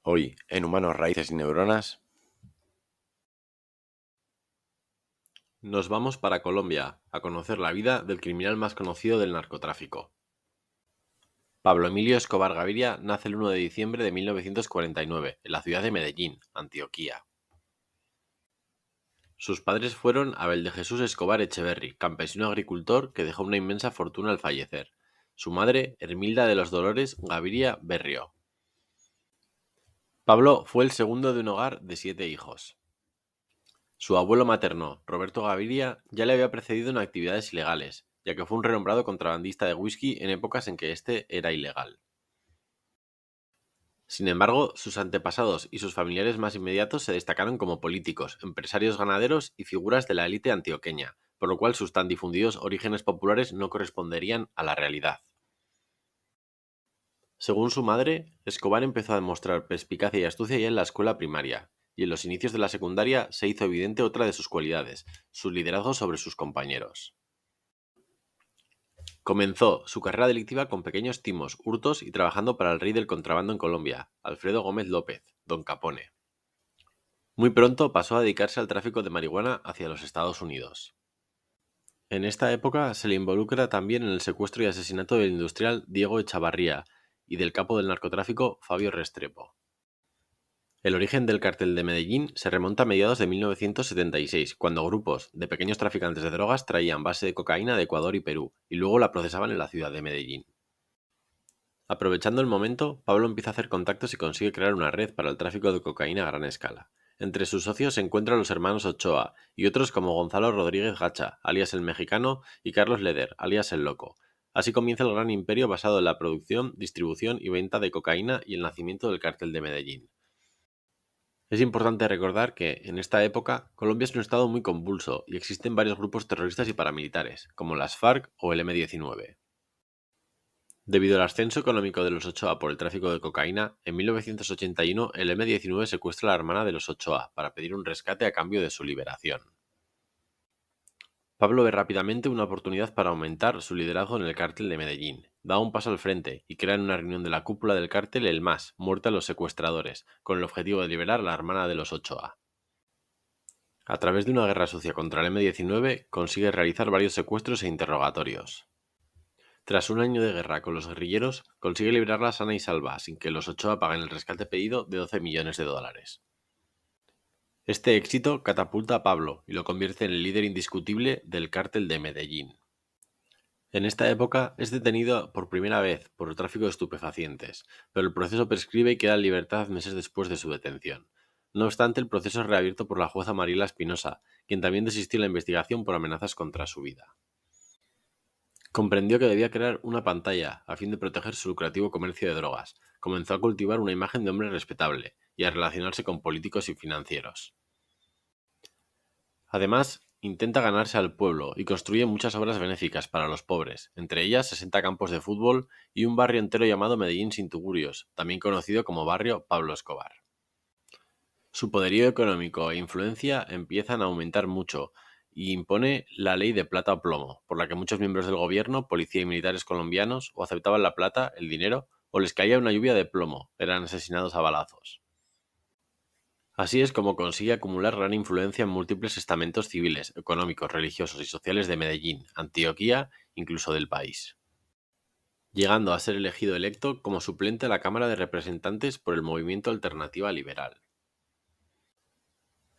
Hoy, en Humanos, Raíces y Neuronas, nos vamos para Colombia a conocer la vida del criminal más conocido del narcotráfico. Pablo Emilio Escobar Gaviria nace el 1 de diciembre de 1949 en la ciudad de Medellín, Antioquia. Sus padres fueron Abel de Jesús Escobar Echeverri, campesino agricultor que dejó una inmensa fortuna al fallecer. Su madre, Hermilda de los Dolores Gaviria Berrio. Pablo fue el segundo de un hogar de 7 hijos. Su abuelo materno, Roberto Gaviria, ya le había precedido en actividades ilegales, ya que fue un renombrado contrabandista de whisky en épocas en que este era ilegal. Sin embargo, sus antepasados y sus familiares más inmediatos se destacaron como políticos, empresarios ganaderos y figuras de la élite antioqueña, por lo cual sus tan difundidos orígenes populares no corresponderían a la realidad. Según su madre, Escobar empezó a demostrar perspicacia y astucia ya en la escuela primaria, y en los inicios de la secundaria se hizo evidente otra de sus cualidades, su liderazgo sobre sus compañeros. Comenzó su carrera delictiva con pequeños timos, hurtos y trabajando para el rey del contrabando en Colombia, Alfredo Gómez López, Don Capone. Muy pronto pasó a dedicarse al tráfico de marihuana hacia los Estados Unidos. En esta época se le involucra también en el secuestro y asesinato del industrial Diego Echavarría y del capo del narcotráfico Fabio Restrepo. El origen del cártel de Medellín se remonta a mediados de 1976, cuando grupos de pequeños traficantes de drogas traían base de cocaína de Ecuador y Perú, y luego la procesaban en la ciudad de Medellín. Aprovechando el momento, Pablo empieza a hacer contactos y consigue crear una red para el tráfico de cocaína a gran escala. Entre sus socios se encuentran los hermanos Ochoa y otros como Gonzalo Rodríguez Gacha, alias el Mexicano, y Carlos Leder, alias el Loco. Así comienza el gran imperio basado en la producción, distribución y venta de cocaína y el nacimiento del cártel de Medellín. Es importante recordar que, en esta época, Colombia es un estado muy convulso y existen varios grupos terroristas y paramilitares, como las FARC o el M-19. Debido al ascenso económico de los Ochoa por el tráfico de cocaína, en 1981 el M-19 secuestra a la hermana de los Ochoa para pedir un rescate a cambio de su liberación. Pablo ve rápidamente una oportunidad para aumentar su liderazgo en el cártel de Medellín. Da un paso al frente y crea en una reunión de la cúpula del cártel el MAS, Muerte a los Secuestradores, con el objetivo de liberar a la hermana de los Ochoa. A través de una guerra sucia contra el M-19, consigue realizar varios secuestros e interrogatorios. Tras un año de guerra con los guerrilleros, consigue liberarla sana y salva, sin que los Ochoa paguen el rescate pedido de $12 millones. Este éxito catapulta a Pablo y lo convierte en el líder indiscutible del cártel de Medellín. En esta época es detenido por primera vez por el tráfico de estupefacientes, pero el proceso prescribe y queda en libertad meses después de su detención. No obstante, el proceso es reabierto por la jueza Mariela Espinosa, quien también desistió en la investigación por amenazas contra su vida. Comprendió que debía crear una pantalla a fin de proteger su lucrativo comercio de drogas. Comenzó a cultivar una imagen de hombre respetable y a relacionarse con políticos y financieros. Además, intenta ganarse al pueblo y construye muchas obras benéficas para los pobres, entre ellas 60 campos de fútbol y un barrio entero llamado Medellín sin tugurios, también conocido como barrio Pablo Escobar. Su poderío económico e influencia empiezan a aumentar mucho y impone la ley de plata o plomo, por la que muchos miembros del gobierno, policía y militares colombianos o aceptaban la plata, el dinero, o les caía una lluvia de plomo, eran asesinados a balazos. Así es como consigue acumular gran influencia en múltiples estamentos civiles, económicos, religiosos y sociales de Medellín, Antioquia, incluso del país, llegando a ser elegido electo como suplente a la Cámara de Representantes por el movimiento Alternativa Liberal.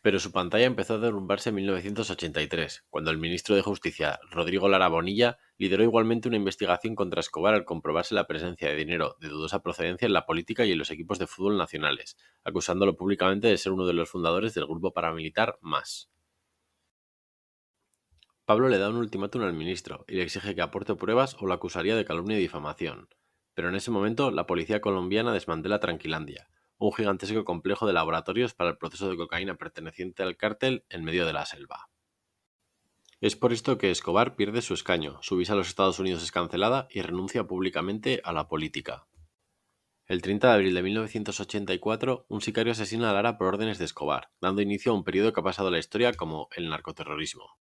Pero su pantalla empezó a derrumbarse en 1983, cuando el ministro de Justicia, Rodrigo Lara Bonilla, lideró igualmente una investigación contra Escobar al comprobarse la presencia de dinero de dudosa procedencia en la política y en los equipos de fútbol nacionales, acusándolo públicamente de ser uno de los fundadores del grupo paramilitar MAS. Pablo le da un ultimátum al ministro y le exige que aporte pruebas o lo acusaría de calumnia y difamación. Pero en ese momento la policía colombiana desmantela Tranquilandia, un gigantesco complejo de laboratorios para el proceso de cocaína perteneciente al cártel en medio de la selva. Es por esto que Escobar pierde su escaño, su visa a los Estados Unidos es cancelada y renuncia públicamente a la política. El 30 de abril de 1984, un sicario asesina a Lara por órdenes de Escobar, dando inicio a un periodo que ha pasado a la historia como el narcoterrorismo.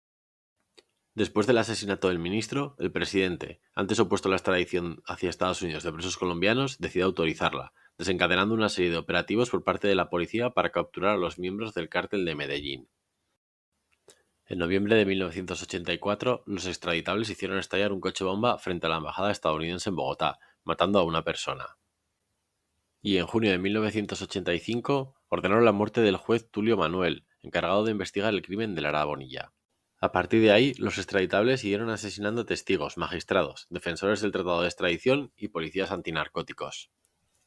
Después del asesinato del ministro, el presidente, antes opuesto a la extradición hacia Estados Unidos de presos colombianos, decide autorizarla, desencadenando una serie de operativos por parte de la policía para capturar a los miembros del cártel de Medellín. En noviembre de 1984, los extraditables hicieron estallar un coche bomba frente a la embajada estadounidense en Bogotá, matando a una persona. Y en junio de 1985 ordenaron la muerte del juez Tulio Manuel, encargado de investigar el crimen de Lara Bonilla. A partir de ahí, los extraditables siguieron asesinando testigos, magistrados, defensores del Tratado de Extradición y policías antinarcóticos.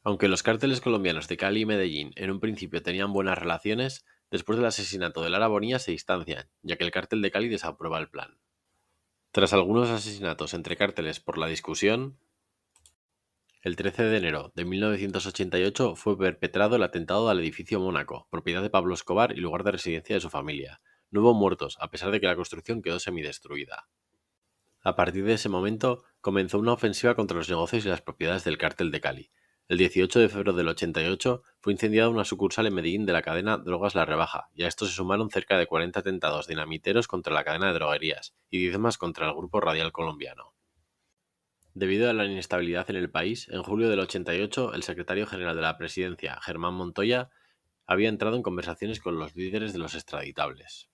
Aunque los cárteles colombianos de Cali y Medellín en un principio tenían buenas relaciones, después del asesinato de Lara Bonilla se distancian, ya que el cártel de Cali desaprueba el plan. Tras algunos asesinatos entre cárteles por la discusión, el 13 de enero de 1988 fue perpetrado el atentado al edificio Mónaco, propiedad de Pablo Escobar y lugar de residencia de su familia. No hubo muertos, a pesar de que la construcción quedó semidestruida. A partir de ese momento, comenzó una ofensiva contra los negocios y las propiedades del cártel de Cali. El 18 de febrero del 88 fue incendiada una sucursal en Medellín de la cadena Drogas La Rebaja, y a esto se sumaron cerca de 40 atentados dinamiteros contra la cadena de droguerías y 10 más contra el Grupo Radial Colombiano. Debido a la inestabilidad en el país, en julio del 88 el secretario general de la Presidencia, Germán Montoya, había entrado en conversaciones con los líderes de los extraditables.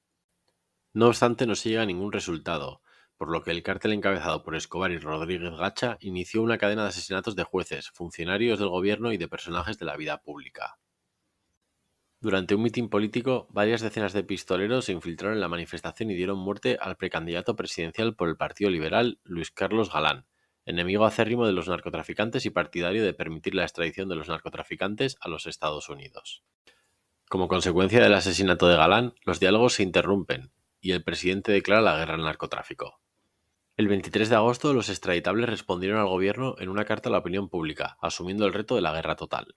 No obstante, no se llega a ningún resultado, por lo que el cártel encabezado por Escobar y Rodríguez Gacha inició una cadena de asesinatos de jueces, funcionarios del gobierno y de personajes de la vida pública. Durante un mitin político, varias decenas de pistoleros se infiltraron en la manifestación y dieron muerte al precandidato presidencial por el Partido Liberal, Luis Carlos Galán, enemigo acérrimo de los narcotraficantes y partidario de permitir la extradición de los narcotraficantes a los Estados Unidos. Como consecuencia del asesinato de Galán, los diálogos se interrumpen y el presidente declara la guerra al narcotráfico. El 23 de agosto, los extraditables respondieron al gobierno en una carta a la opinión pública, asumiendo el reto de la guerra total.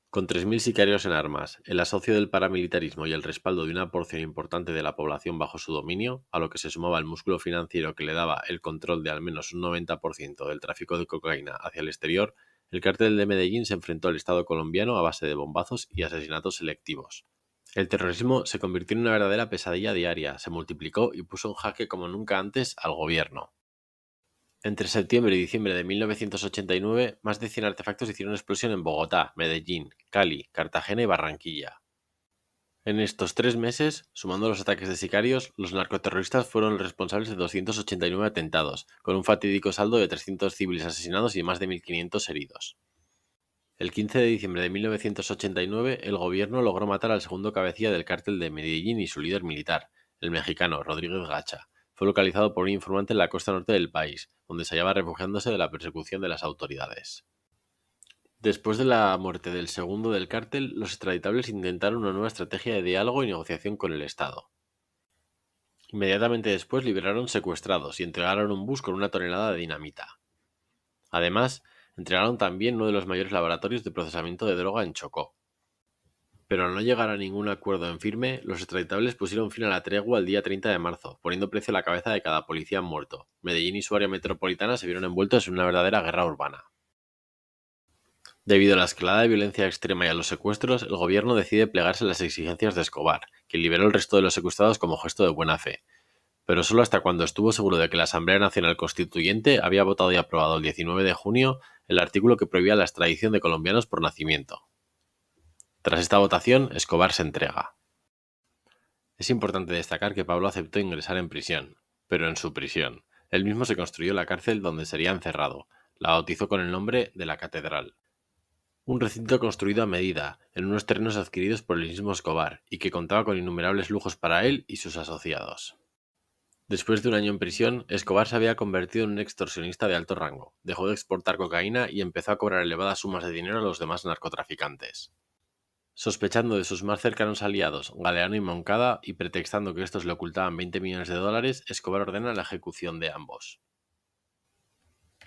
Con 3.000 sicarios en armas, el asocio del paramilitarismo y el respaldo de una porción importante de la población bajo su dominio, a lo que se sumaba el músculo financiero que le daba el control de al menos un 90% del tráfico de cocaína hacia el exterior, el cártel de Medellín se enfrentó al Estado colombiano a base de bombazos y asesinatos selectivos. El terrorismo se convirtió en una verdadera pesadilla diaria, se multiplicó y puso en jaque como nunca antes al gobierno. Entre septiembre y diciembre de 1989, más de 100 artefactos hicieron explosión en Bogotá, Medellín, Cali, Cartagena y Barranquilla. En estos 3 meses, sumando los ataques de sicarios, los narcoterroristas fueron responsables de 289 atentados, con un fatídico saldo de 300 civiles asesinados y más de 1.500 heridos. El 15 de diciembre de 1989, el gobierno logró matar al segundo cabecilla del cártel de Medellín y su líder militar, el mexicano Rodríguez Gacha. Fue localizado por un informante en la costa norte del país, donde se hallaba refugiándose de la persecución de las autoridades. Después de la muerte del segundo del cártel, los extraditables intentaron una nueva estrategia de diálogo y negociación con el Estado. Inmediatamente después liberaron secuestrados y entregaron un bus con una tonelada de dinamita. Además, entregaron también uno de los mayores laboratorios de procesamiento de droga en Chocó. Pero al no llegar a ningún acuerdo en firme, los extraditables pusieron fin a la tregua el día 30 de marzo, poniendo precio a la cabeza de cada policía muerto. Medellín y su área metropolitana se vieron envueltos en una verdadera guerra urbana. Debido a la escalada de violencia extrema y a los secuestros, el gobierno decide plegarse a las exigencias de Escobar, quien liberó al resto de los secuestrados como gesto de buena fe, pero solo hasta cuando estuvo seguro de que la Asamblea Nacional Constituyente había votado y aprobado el 19 de junio el artículo que prohibía la extradición de colombianos por nacimiento. Tras esta votación, Escobar se entrega. Es importante destacar que Pablo aceptó ingresar en prisión, pero en su prisión. Él mismo se construyó la cárcel donde sería encerrado. La bautizó con el nombre de la Catedral. Un recinto construido a medida, en unos terrenos adquiridos por el mismo Escobar, y que contaba con innumerables lujos para él y sus asociados. Después de un año en prisión, Escobar se había convertido en un extorsionista de alto rango, dejó de exportar cocaína y empezó a cobrar elevadas sumas de dinero a los demás narcotraficantes. Sospechando de sus más cercanos aliados, Galeano y Moncada, y pretextando que estos le ocultaban 20 millones de dólares, Escobar ordena la ejecución de ambos.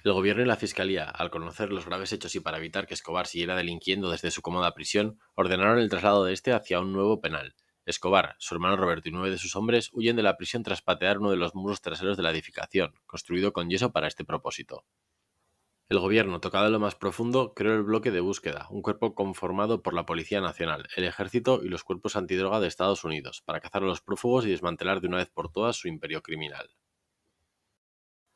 El gobierno y la fiscalía, al conocer los graves hechos y para evitar que Escobar siguiera delinquiendo desde su cómoda prisión, ordenaron el traslado de este hacia un nuevo penal. Escobar, su hermano Roberto y 9 de sus hombres huyen de la prisión tras patear uno de los muros traseros de la edificación, construido con yeso para este propósito. El gobierno, tocado en lo más profundo, creó el Bloque de Búsqueda, un cuerpo conformado por la Policía Nacional, el Ejército y los cuerpos antidroga de Estados Unidos, para cazar a los prófugos y desmantelar de una vez por todas su imperio criminal.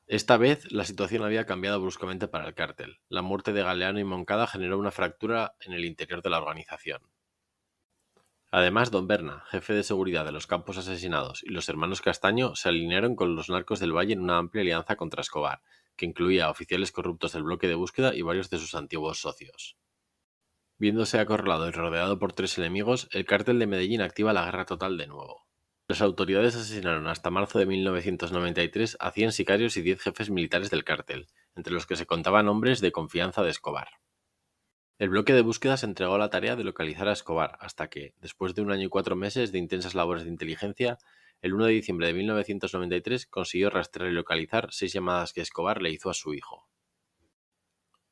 Esta vez, la situación había cambiado bruscamente para el cártel. La muerte de Galeano y Moncada generó una fractura en el interior de la organización. Además, Don Berna, jefe de seguridad de los campos asesinados, y los hermanos Castaño se alinearon con los narcos del Valle en una amplia alianza contra Escobar, que incluía a oficiales corruptos del bloque de búsqueda y varios de sus antiguos socios. Viéndose acorralado y rodeado por tres enemigos, el cártel de Medellín activa la guerra total de nuevo. Las autoridades asesinaron hasta marzo de 1993 a 100 sicarios y 10 jefes militares del cártel, entre los que se contaban hombres de confianza de Escobar. El bloque de búsqueda se entregó a la tarea de localizar a Escobar hasta que, después de 1 año y 4 meses de intensas labores de inteligencia, el 1 de diciembre de 1993 consiguió rastrear y localizar 6 llamadas que Escobar le hizo a su hijo.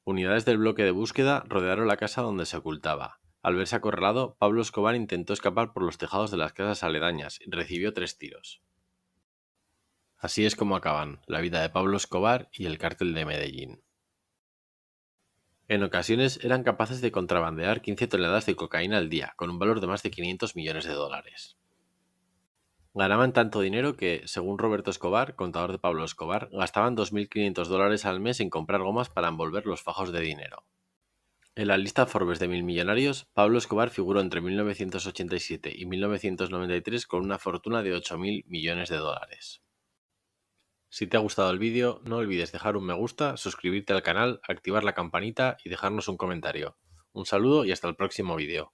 Unidades del bloque de búsqueda rodearon la casa donde se ocultaba. Al verse acorralado, Pablo Escobar intentó escapar por los tejados de las casas aledañas y recibió 3 tiros. Así es como acaban la vida de Pablo Escobar y el cártel de Medellín. En ocasiones eran capaces de contrabandear 15 toneladas de cocaína al día, con un valor de más de 500 millones de dólares. Ganaban tanto dinero que, según Roberto Escobar, contador de Pablo Escobar, gastaban 2.500 dólares al mes en comprar gomas para envolver los fajos de dinero. En la lista Forbes de 1000 millonarios, Pablo Escobar figuró entre 1987 y 1993 con una fortuna de 8.000 millones de dólares. Si te ha gustado el vídeo, no olvides dejar un me gusta, suscribirte al canal, activar la campanita y dejarnos un comentario. Un saludo y hasta el próximo vídeo.